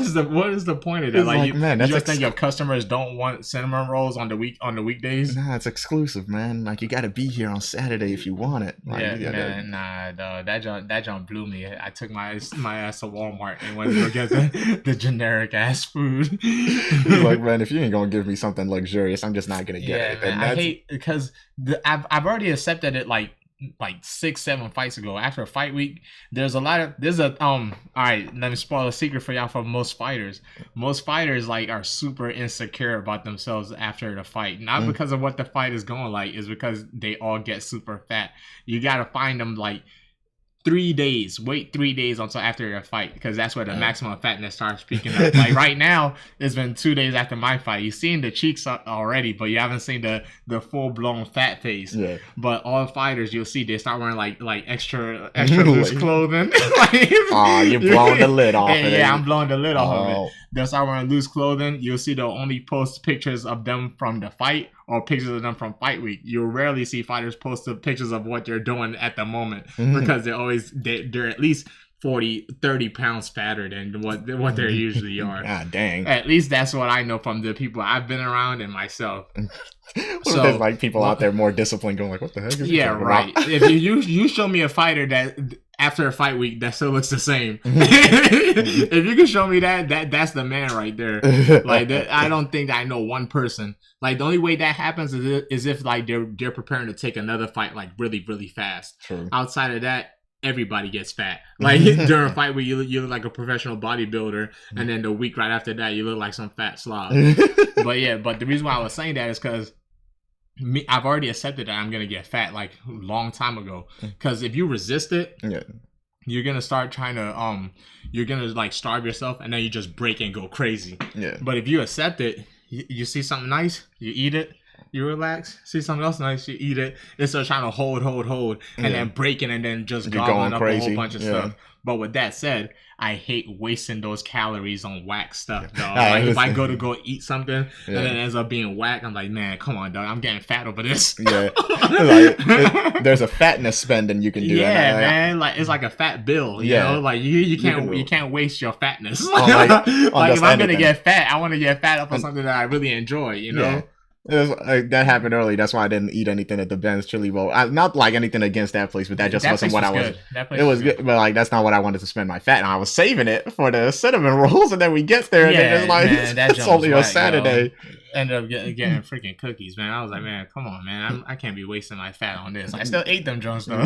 is the point of that? Like, man, you just think your customers don't want cinnamon rolls on the weekdays? Nah, it's exclusive, man. Like, you got to be here on Saturday if you want it. Like, that junk blew me. I took my ass to Walmart and went to go get the generic ass food. Like, man, if you ain't gonna give me something luxurious, I'm just not gonna get it. Man, I hate because I've already accepted it like 6-7 fights ago. After a fight week, all right, let me spoil a secret for y'all. For most fighters like are super insecure about themselves after the fight, not because of what the fight is going like, is because they all get super fat. You gotta find them like 3 days. Wait 3 days until after your fight, because that's where the maximum fatness starts peaking up. Like right now, it's been 2 days after my fight. You've seen the cheeks already, but you haven't seen the full blown fat face. Yeah. But all fighters, you'll see they start wearing like extra loose clothing. You're blowing the lid off. I'm blowing the lid off of it. They'll start wearing loose clothing. You'll see they'll only post pictures of them from the fight or pictures of them from fight week. You'll rarely see fighters post the pictures of what they're doing at the moment, because they're at least 30 pounds fatter than what they usually are. God dang. At least that's what I know from the people I've been around and myself. So there's like people out there more disciplined going like, what the heck is yeah, right. If you show me a fighter that after a fight week that still looks the same, if you can show me that's the man right there. Like I don't think I know one person. Like the only way that happens is if like they're preparing to take another fight like really, really fast. True. Outside of that, everybody gets fat. Like during a fight where you look like a professional bodybuilder, and then the week right after that you look like some fat slob. But the reason why I was saying that is because I've already accepted that I'm gonna get fat like a long time ago. Because if you resist it, you're gonna start trying to you're gonna like starve yourself, and then you just break and go crazy. Yeah. But if you accept it, you see something nice, you eat it. You relax, see something else nice, you eat it. Instead of trying to hold, and then breaking, and then just gobbling up a whole bunch of stuff. But with that said, I hate wasting those calories on whack stuff, dog. Like if I go eat something and then it ends up being whack, I'm like, man, come on, dog. I'm getting fat over this. Yeah, there's a fatness spending you can do. Yeah, man. Like it's like a fat bill. You know, like you can't waste your fatness. Like if I'm gonna get fat, I want to get fat up on something that I really enjoy. You know. Yeah. That happened early. That's why I didn't eat anything at the Ben's Chili Bowl. Not like anything against that place, but that just wasn't what I was. It was good, but like that's not what I wanted to spend my fat. And I was saving it for the cinnamon rolls, and then we get there, and they're just like, man, it's only a Saturday. Ended up getting freaking cookies, man. I was like, man, come on, man. I can't be wasting my fat on this. I still ate them Jones though.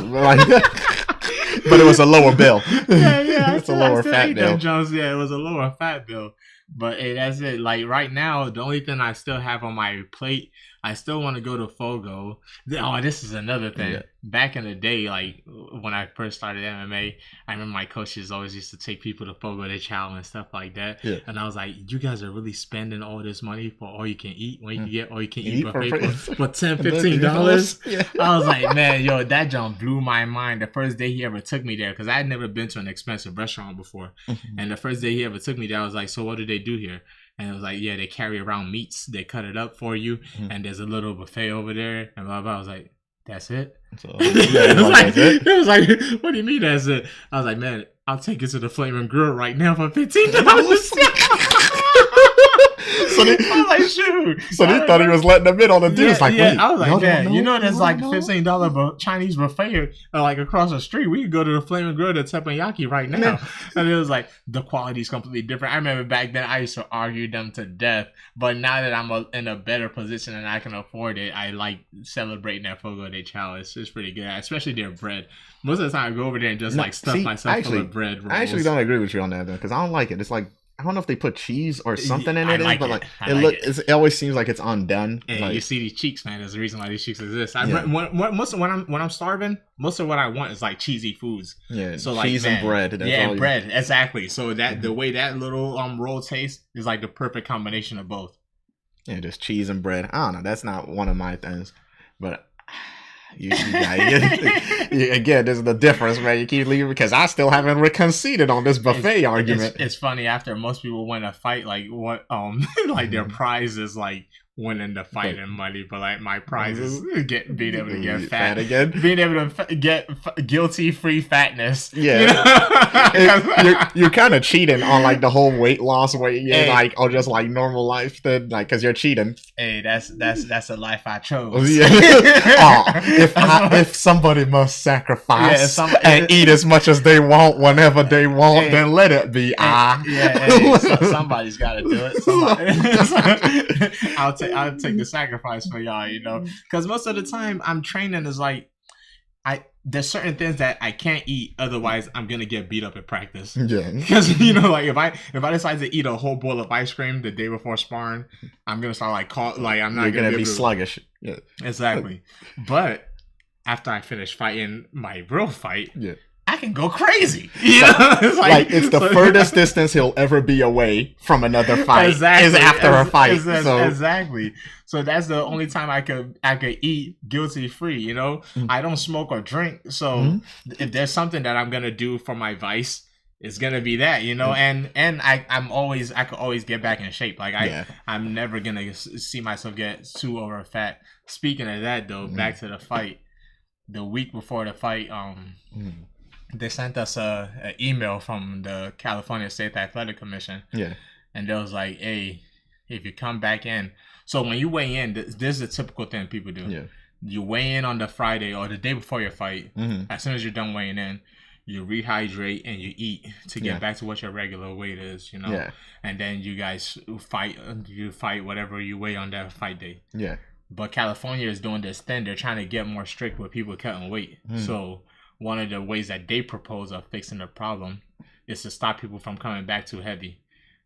But it was a lower bill. Yeah, it's a lower fat bill. Jones, yeah, it was a lower fat bill. But hey, that's it. Like right now, the only thing I still have on my plate, I still want to go to Fogo. Oh, this is another thing. Yeah. Back in the day, like when I first started MMA, I remember my coaches always used to take people to Fogo de Chao and stuff like that. Yeah. And I was like, you guys are really spending all this money for all you can eat when you can get all you can eat for buffet for $10, $15. Yeah. I was like, man, yo, that jump blew my mind. The first day he ever took me there, because I had never been to an expensive restaurant before. And the first day he ever took me there, I was like, so what do they do here? And it was like, yeah, they carry around meats. They cut it up for you. And there's a little buffet over there. And blah, blah. I was like, that's it? So, it was like, what do you mean that's it? I was like, man, I'll take it to the Flaming Grill right now for $15. So they, I was like, shoot. So they thought he was letting them in on the deal. Like, yeah. wait, I was like, man, you know, there's like $15 $15 Chinese buffet like across the street. We could go to the Flaming Grill to teppanyaki right now. And it was like, the quality is completely different. I remember back then I used to argue them to death. But now that I'm in a better position and I can afford it, I like celebrating that Fogo de Chao. It's pretty good, especially their bread. Most of the time I go over there and just stuff myself full of bread rolls. I actually don't agree with you on that though, because I don't like it. It's like, I don't know if they put cheese or something in it, but it always seems like it's undone. And like, you see these cheeks, man. There's a reason why these cheeks exist. When I'm starving, most of what I want is like cheesy foods. Yeah, so like cheese and bread. And bread, exactly. So that the way that little roll tastes is like the perfect combination of both. Yeah, just cheese and bread. I don't know. That's not one of my things, but. Again, this is the difference, man. You keep leaving because I still haven't conceded on this buffet argument. It's funny after most people win a fight, like what like their prize is like winning the fight and money, but like my prize is being able to get fat again, being able to get guilty-free fatness. Yeah, you're kind of cheating on like the whole weight loss like or just like normal life then, like because you're cheating. Hey, that's a life I chose. Yeah. If somebody must sacrifice and eat as much as they want whenever they want, then let it be. Somebody's got to do it. I'll take the sacrifice for y'all, you know, because most of the time I'm training is like there's certain things that I can't eat, otherwise I'm gonna get beat up at practice. Yeah, because you know, like if I decide to eat a whole bowl of ice cream the day before sparring, I'm gonna start I'm not gonna be sluggish. Yeah, exactly. But after I finish fighting my real fight, I can go crazy. You know? It's the furthest distance he'll ever be away from another fight is after a fight. Exactly. So that's the only time I could eat guilty free. You know, I don't smoke or drink. So if there's something that I'm gonna do for my vice, it's gonna be that. You know, and I could always get back in shape. Like I'm never gonna see myself get too over fat. Speaking of that, though, back to the fight. The week before the fight, they sent us an email from the California State Athletic Commission. Yeah. And they was like, hey, if you come back in. So when you weigh in, this is a typical thing people do. Yeah. You weigh in on the Friday or the day before your fight. As soon as you're done weighing in, you rehydrate and you eat to get back to what your regular weight is, you know? Yeah. And then you guys fight whatever you weigh on that fight day. Yeah. But California is doing this thing. They're trying to get more strict with people cutting weight. So one of the ways that they propose of fixing the problem is to stop people from coming back too heavy.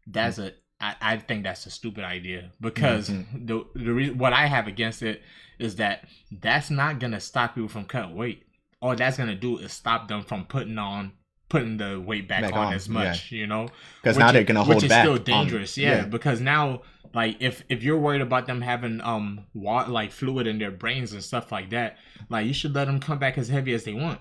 That's I think that's a stupid idea because the reason what I have against it is that's not gonna stop people from cutting weight. All that's gonna do is stop them from putting the weight back on as much, you know. Because now they're gonna hold back. Which is still dangerous, because now. Like if you're worried about them having fluid in their brains and stuff like that, like you should let them come back as heavy as they want,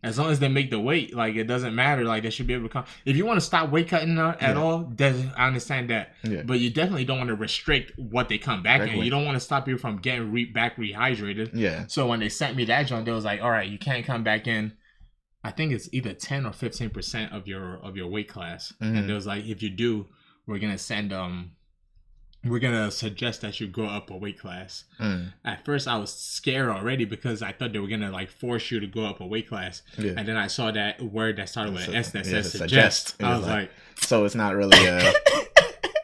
as long as they make the weight. Like it doesn't matter. Like they should be able to come. If you want to stop weight cutting at all, I understand that. Yeah. But you definitely don't want to restrict what they come back in. You don't want to stop you from getting back rehydrated. Yeah. So when they sent me that joint, they was like, all right, you can't come back in. I think it's either 10 or 15% of your weight class, and it was like, if you do, we're gonna send we're gonna suggest that you go up a weight class. At first, I was scared already because I thought they were gonna force you to go up a weight class. Yeah. And then I saw that word that started with an S that says suggest. I was like, so it's not really a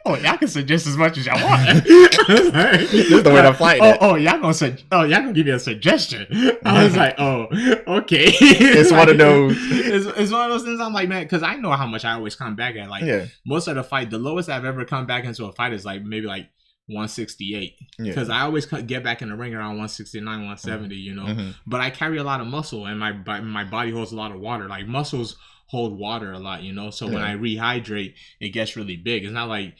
oh, y'all can suggest as much as y'all want. This is the way to fight it. Y'all gonna give me a suggestion. I was like, oh, okay. It's one of those. It's one of those things. I'm like, man, because I know how much I always come back at. Like most of the fight, the lowest I've ever come back into a fight is like maybe like 168, because I always get back in the ring around 169, 170, you know. But I carry a lot of muscle, and my body holds a lot of water. Like muscles hold water a lot, you know. So when I rehydrate, it gets really big. It's not like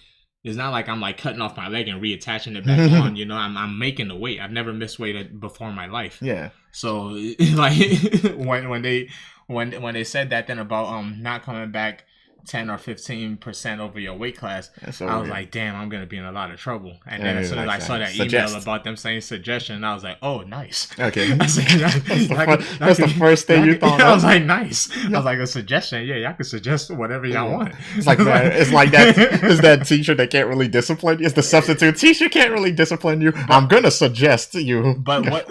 I'm like cutting off my leg and reattaching it back on, you know. I'm making the weight. I've never missed weight before in my life. Yeah. So like when they said that then about not coming back 10 or 15% over your weight class, I was like, damn, I'm gonna be in a lot of trouble. And then as soon as I saw that email about them saying suggestion, I was like, oh, nice. Okay. That's the first thing you thought of. I was like, nice. I was like, a suggestion. Yeah, y'all can suggest whatever y'all want. It's like that. It's like that. Is that teacher that can't really discipline you? It's the substitute teacher can't really discipline you. I'm gonna suggest you. But what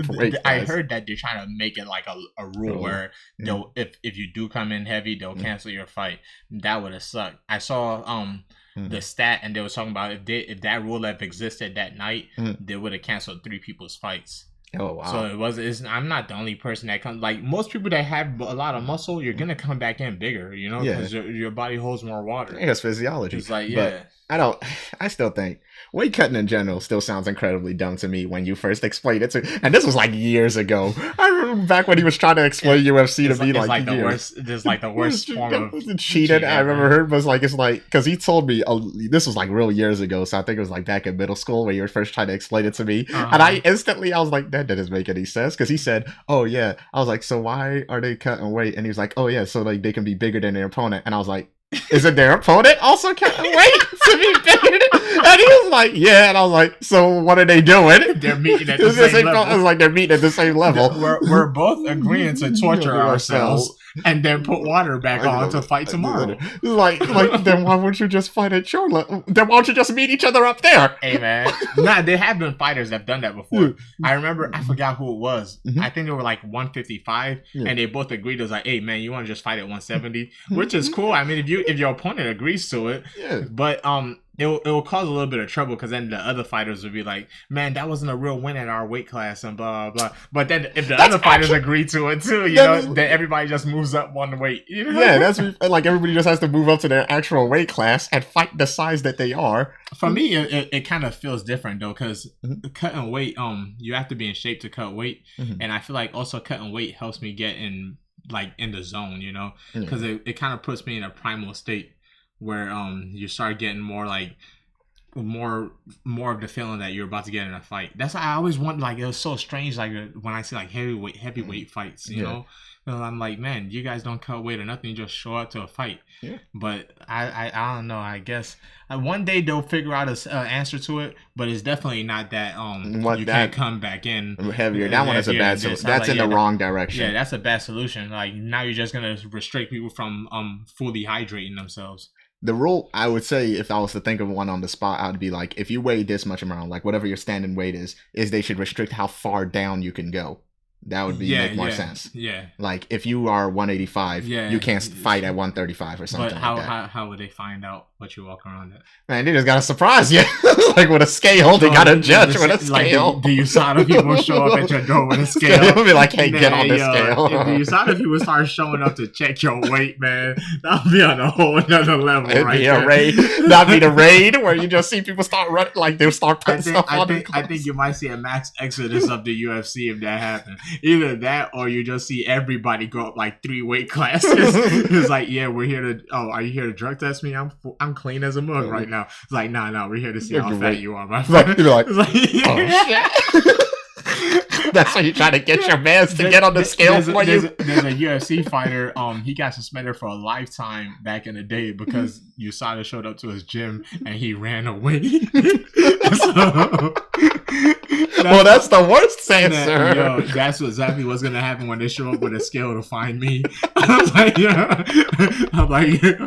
I heard that they're trying to make it like a rule where they'll if you do come in heavy, they'll cancel your fight. That would have sucked. I saw the stat, and they were talking about if that rule had existed that night, they would have canceled 3 people's fights. Oh wow! So I'm not the only person that comes. Like most people that have a lot of muscle, you're gonna come back in bigger, you know, because your body holds more water. I think it's physiology. It's like but I still think weight cutting in general still sounds incredibly dumb to me when you first explained it to, and this was like years ago. I remember back when he was trying to explain UFC to me like the worst. There's like the worst form of cheated. I remember heard was like, it's like, because he told me this was like real years ago, so I think it was like back in middle school when you were first trying to explain it to me, and I was like, that doesn't make any sense, because he said, oh yeah, I was like, so why are they cutting weight? And he was like, oh yeah, so like they can be bigger than their opponent, and I was like, isn't their opponent also cutting weight to be bigger? And he was like, yeah. And I was like, so what are they doing? They're meeting at the same level. It was like they're meeting at the same level. We're both agreeing to torture ourselves and then put water back on to fight tomorrow. Like then why wouldn't you just fight at your level? Then why don't you just meet each other up there? Hey man, there have been fighters that have done that before. I remember, I forgot who it was. I think they were like 155, and they both agreed. It was like, hey man, you want to just fight at 170, which is cool. I mean, if your opponent agrees to it, but it will cause a little bit of trouble, because then the other fighters would be like, man, that wasn't a real win at our weight class and blah blah. But then if the other fighters agree to it too, you know, then everybody just moves up one weight. You know? Yeah, that's like everybody just has to move up to their actual weight class and fight the size that they are. For me, it kind of feels different though, because cutting weight, you have to be in shape to cut weight, and I feel like also cutting weight helps me get in the zone, you know, because it kind of puts me in a primal state where you start getting more like more of the feeling that you're about to get in a fight. That's why I always want, like, it was so strange, like when I see like heavyweight fights, you know, and I'm like, man, you guys don't cut weight or nothing, you just show up to a fight. But I don't know, I guess one day they'll figure out an answer to it, but it's definitely not that can't come back in heavier. That one is a bad solution. That's in the wrong direction. Yeah, that's a bad solution. Like now you're just gonna restrict people from fully hydrating themselves. The rule, I would say, if I was to think of one on the spot, I would be like, if you weigh this much amount, like whatever your standing weight is they should restrict how far down you can go. That would make more sense. Yeah. Like if you are 185, you can't fight at 135 or something. But how would they find out what you walk around at? Man, they just gotta surprise you. Like with a scale, they gotta judge with a scale. Like the USADA people show up at your door with a scale. They'll be like, hey, get on this scale. If the USADA people start showing up to check your weight, man, that'll be on a whole another level. It'd be a raid. That'd be the raid where you just see people start running, like they'll start putting stuff on their clothes. I think you might see a max exodus of the UFC if that happens. Either that, or you just see everybody go up like 3 weight classes. It's like, yeah, we're here to. Oh, are you here to drug test me? I'm clean as a mug right now. It's like, nah, we're here to see how fat you are, my friend. You're like, oh shit. That's why you try to get your mans to get on the scale for you. There's a UFC fighter. He got suspended for a lifetime back in the day because USADA showed up to his gym and he ran away. That's the worst answer. Yo, that's exactly what's gonna happen when they show up with a scale to find me. I'm like,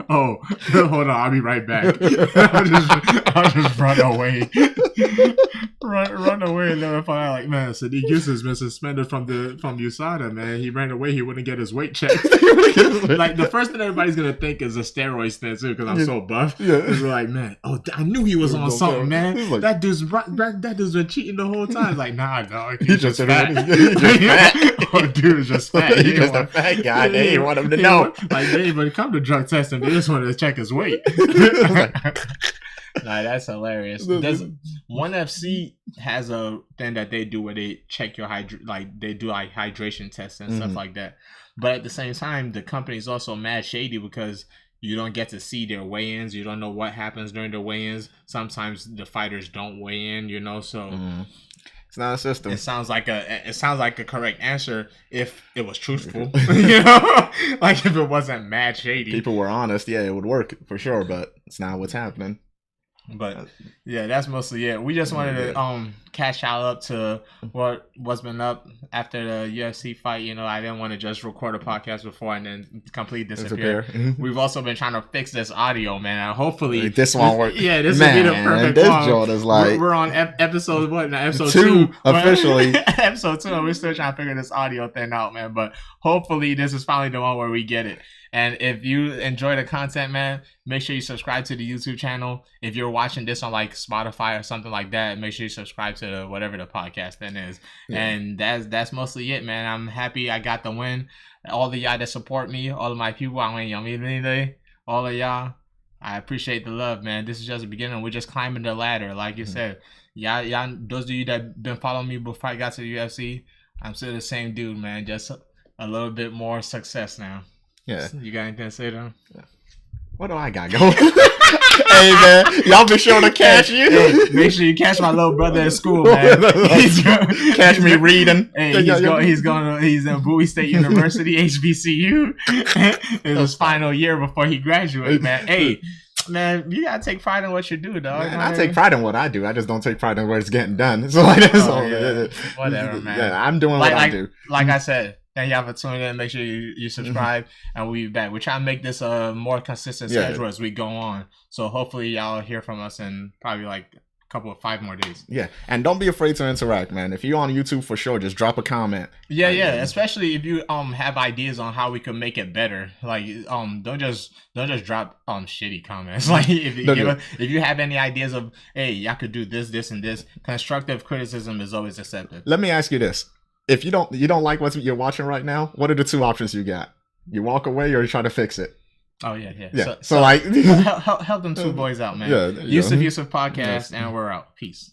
oh, hold on, I'll be right back. I'll just run away. Run away and then find out, like, man, Sodiq Yusuff has been suspended from USADA, man. He ran away. He wouldn't get his weight checked. Like the first thing everybody's gonna think is a steroid stint too, because I'm so buff. Yeah, it's like, man, I knew he was on something, man. Like, that dude's been cheating the whole time. Like, nah, dog. He's just fat. Oh, dude is just fat. He's just a fat guy. They didn't want him to know. Like, they didn't even come to drug testing. They just wanted to check his weight. Nah, that's hilarious. One FC has a thing that they do where they check your they do like hydration tests and stuff like that. But at the same time, the company is also mad shady because you don't get to see their weigh-ins. You don't know what happens during the weigh-ins. Sometimes the fighters don't weigh in, so it's not a system. It sounds like a correct answer if it was truthful. Like if it wasn't mad shady. People were honest, yeah, it would work for sure, but it's not what's happening. But yeah, that's mostly it. We just wanted to cash shout out to what's been up after the UFC fight. I didn't want to just record a podcast before and then completely disappear. We've also been trying to fix this audio, man. Hopefully this won't work. Yeah, this will be the perfect one. Jolt is like we're on episode what? Now, episode 2 officially. Episode 2. We're still trying to figure this audio thing out, man. But hopefully this is finally the one where we get it. And if you enjoy the content, man, make sure you subscribe to the YouTube channel. If you're watching this on like Spotify or something like that, make sure you subscribe to whatever the podcast then is. Yeah. And that's mostly it, man. I'm happy I got the win. All of y'all that support me, all of my people, all of y'all, I appreciate the love, man. This is just the beginning. We're just climbing the ladder, like you said. Y'all, those of you that been following me before I got to the UFC, I'm still the same dude, man. Just a little bit more success now. Yeah. You got anything to say to him? Yeah. What do I got going? Hey, man. Y'all be sure to catch you. Hey, make sure you catch my little brother at school, man. Catch me reading. Hey, he's in Bowie State University, HBCU. It's his final year before he graduates, man. Hey, man, you gotta take pride in what you do, dog. Man, I take pride in what I do. I just don't take pride in what it's getting done. So like that's whatever, man. Yeah, I'm doing what I do. Like I said. Thank y'all for tuning in. Make sure you subscribe, and we'll be back. We're trying to make this a more consistent schedule as we go on. So hopefully y'all hear from us in probably like a 5 more days. Yeah, and don't be afraid to interact, man. If you're on YouTube, for sure, just drop a comment. Yeah, especially if you have ideas on how we can make it better. Like don't just drop shitty comments. Like if you have any ideas of y'all could do this and this, constructive criticism is always accepted. Let me ask you this. If you don't like what you're watching right now, what are the 2 options you got? You walk away or you try to fix it? Oh, yeah. So like... help them 2 boys out, man. Yusuff Yusuff Podcast, and we're out. Peace.